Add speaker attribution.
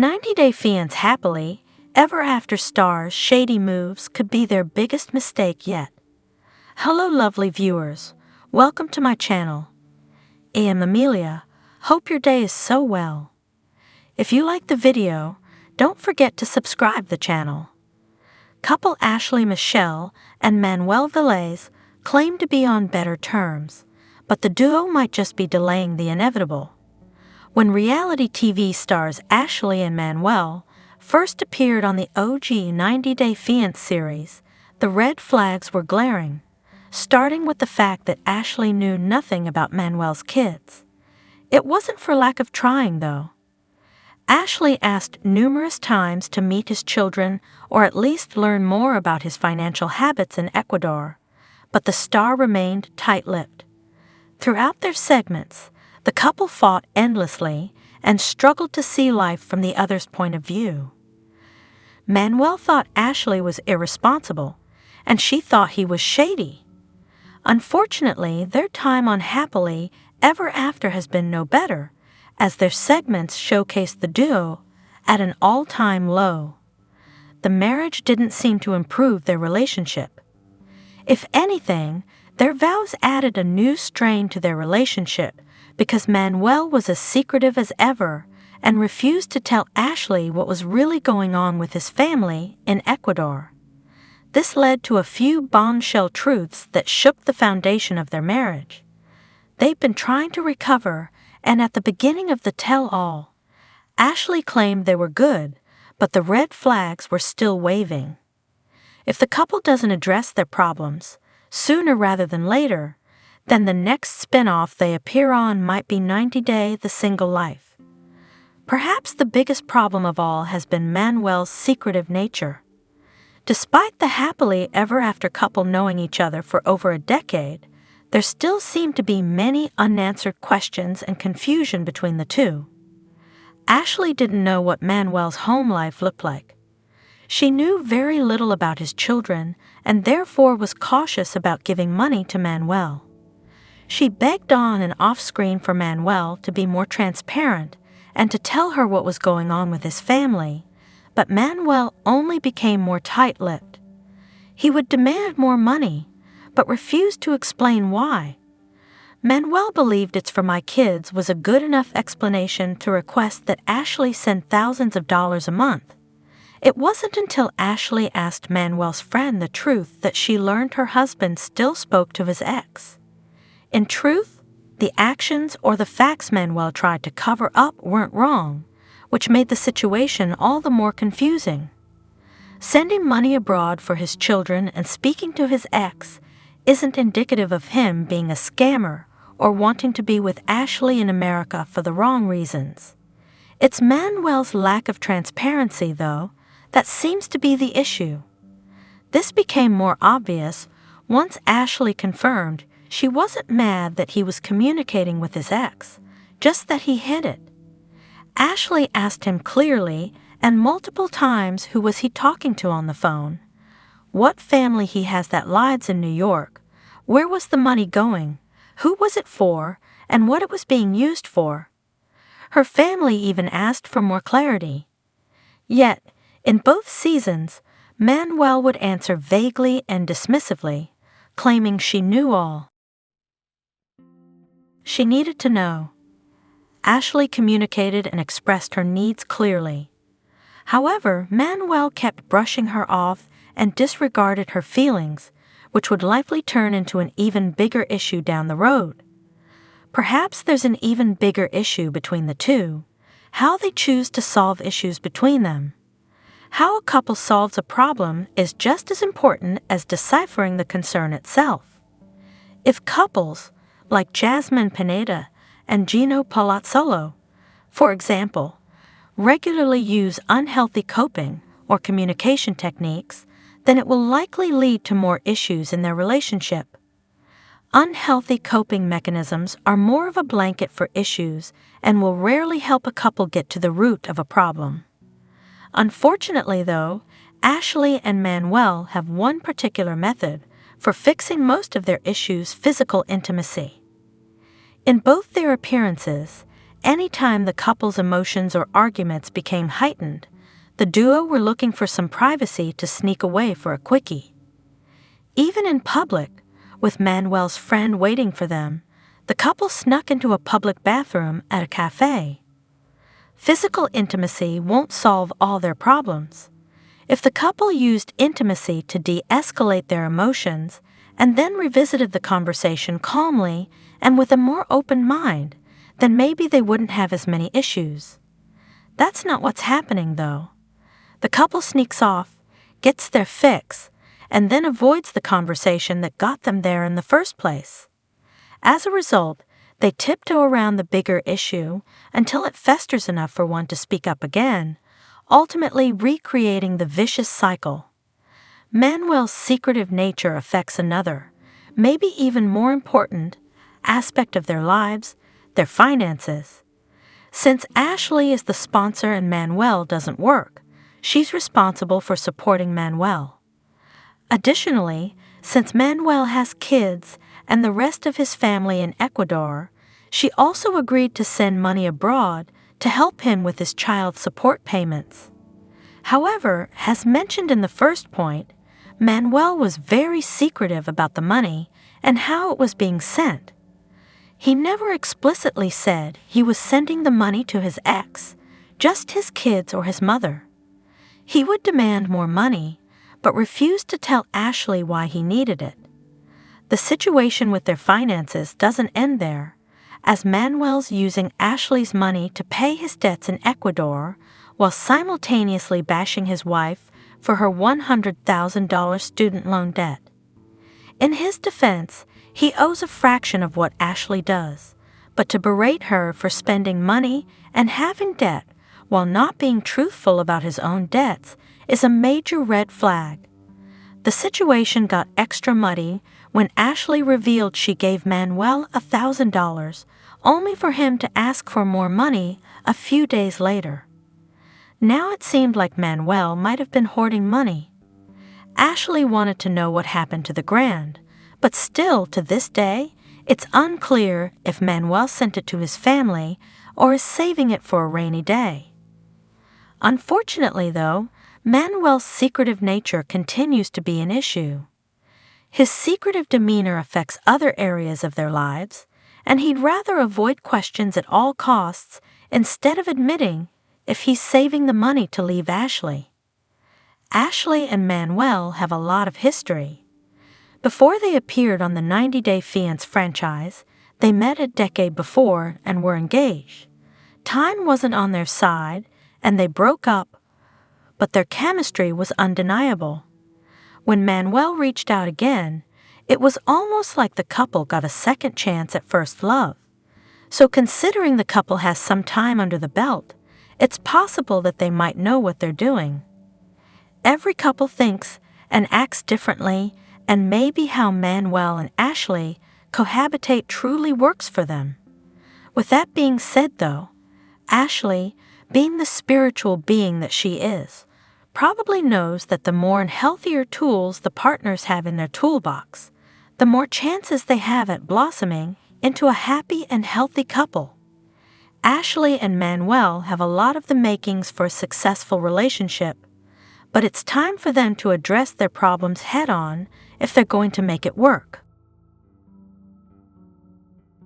Speaker 1: 90-Day Fiance happily ever after stars Shady moves could be their biggest mistake yet. Hello lovely viewers, welcome to my channel. I am Amelia, hope your day is so well. If you like the video, don't forget to subscribe the channel. Couple Ashley Michelle and Manuel Velez claim to be on better terms, but the duo might just be delaying the inevitable. When reality TV stars Ashley and Manuel first appeared on the OG 90-Day Fiance series, the red flags were glaring, starting with the fact that Ashley knew nothing about Manuel's kids. It wasn't for lack of trying, though. Ashley asked numerous times to meet his children or at least learn more about his financial habits in Ecuador, but the star remained tight-lipped. Throughout their segments, the couple fought endlessly and struggled to see life from the other's point of view. Manuel thought Ashley was irresponsible, and she thought he was shady. Unfortunately, their time on Happily Ever After has been no better, as their segments showcase the duo at an all-time low. The marriage didn't seem to improve their relationship. If anything, their vows added a new strain to their relationship because Manuel was as secretive as ever and refused to tell Ashley what was really going on with his family in Ecuador. This led to a few bombshell truths that shook the foundation of their marriage. They've been trying to recover, and at the beginning of the tell-all, Ashley claimed they were good, but the red flags were still waving. If the couple doesn't address their problems, sooner rather than later, then the next spin-off they appear on might be 90-Day The Single Life. Perhaps the biggest problem of all has been Manuel's secretive nature. Despite the happily ever after couple knowing each other for over a decade, there still seem to be many unanswered questions and confusion between the two. Ashley didn't know what Manuel's home life looked like. She knew very little about his children and therefore was cautious about giving money to Manuel. She begged on and off-screen for Manuel to be more transparent and to tell her what was going on with his family, but Manuel only became more tight-lipped. He would demand more money, but refused to explain why. Manuel believed "it's for my kids" was a good enough explanation to request that Ashley send thousands of dollars a month. It wasn't until Ashley asked Manuel's friend the truth that she learned her husband still spoke to his ex. In truth, the actions or the facts Manuel tried to cover up weren't wrong, which made the situation all the more confusing. Sending money abroad for his children and speaking to his ex isn't indicative of him being a scammer or wanting to be with Ashley in America for the wrong reasons. It's Manuel's lack of transparency, though, that seems to be the issue. This became more obvious once Ashley confirmed she wasn't mad that he was communicating with his ex, just that he hid it. Ashley asked him clearly and multiple times who was he talking to on the phone, what family he has that lives in New York, where was the money going, who was it for, and what it was being used for. Her family even asked for more clarity. Yet, in both seasons, Manuel would answer vaguely and dismissively, claiming she knew all. She needed to know. Ashley communicated and expressed her needs clearly. However, Manuel kept brushing her off and disregarded her feelings, which would likely turn into an even bigger issue down the road. Perhaps there's an even bigger issue between the two, how they choose to solve issues between them. How a couple solves a problem is just as important as deciphering the concern itself. If couples, like Jasmine Pineda and Gino Palazzolo, for example, regularly use unhealthy coping or communication techniques, then it will likely lead to more issues in their relationship. Unhealthy coping mechanisms are more of a blanket for issues and will rarely help a couple get to the root of a problem. Unfortunately, though, Ashley and Manuel have one particular method for fixing most of their issues: physical intimacy. In both their appearances, anytime the couple's emotions or arguments became heightened, the duo were looking for some privacy to sneak away for a quickie. Even in public, with Manuel's friend waiting for them, the couple snuck into a public bathroom at a cafe. Physical intimacy won't solve all their problems. If the couple used intimacy to de-escalate their emotions and then revisited the conversation calmly and with a more open mind, then maybe they wouldn't have as many issues. That's not what's happening, though. The couple sneaks off, gets their fix, and then avoids the conversation that got them there in the first place. As a result, they tiptoe around the bigger issue until it festers enough for one to speak up again, ultimately recreating the vicious cycle. Manuel's secretive nature affects another, maybe even more important, aspect of their lives, their finances. Since Ashley is the sponsor and Manuel doesn't work, she's responsible for supporting Manuel. Additionally, since Manuel has kids and the rest of his family in Ecuador, she also agreed to send money abroad to help him with his child support payments. However, as mentioned in the first point, Manuel was very secretive about the money and how it was being sent. He never explicitly said he was sending the money to his ex, just his kids or his mother. He would demand more money, but refused to tell Ashley why he needed it. The situation with their finances doesn't end there, as Manuel's using Ashley's money to pay his debts in Ecuador while simultaneously bashing his wife for her $100,000 student loan debt. In his defense, he owes a fraction of what Ashley does, but to berate her for spending money and having debt while not being truthful about his own debts is a major red flag. The situation got extra muddy when Ashley revealed she gave Manuel $1,000 only for him to ask for more money a few days later. Now it seemed like Manuel might have been hoarding money. Ashley wanted to know what happened to the grand, but still to this day, it's unclear if Manuel sent it to his family or is saving it for a rainy day. Unfortunately, though, Manuel's secretive nature continues to be an issue. His secretive demeanor affects other areas of their lives, and he'd rather avoid questions at all costs instead of admitting if he's saving the money to leave Ashley. Ashley and Manuel have a lot of history. Before they appeared on the 90 Day Fiance franchise, they met a decade before and were engaged. Time wasn't on their side, and they broke up, but their chemistry was undeniable. When Manuel reached out again, it was almost like the couple got a second chance at first love. So considering the couple has some time under the belt, it's possible that they might know what they're doing. Every couple thinks and acts differently, and maybe how Manuel and Ashley cohabitate truly works for them. With that being said, though, Ashley, being the spiritual being that she is, probably knows that the more and healthier tools the partners have in their toolbox, the more chances they have at blossoming into a happy and healthy couple. Ashley and Manuel have a lot of the makings for a successful relationship, but it's time for them to address their problems head-on if they're going to make it work.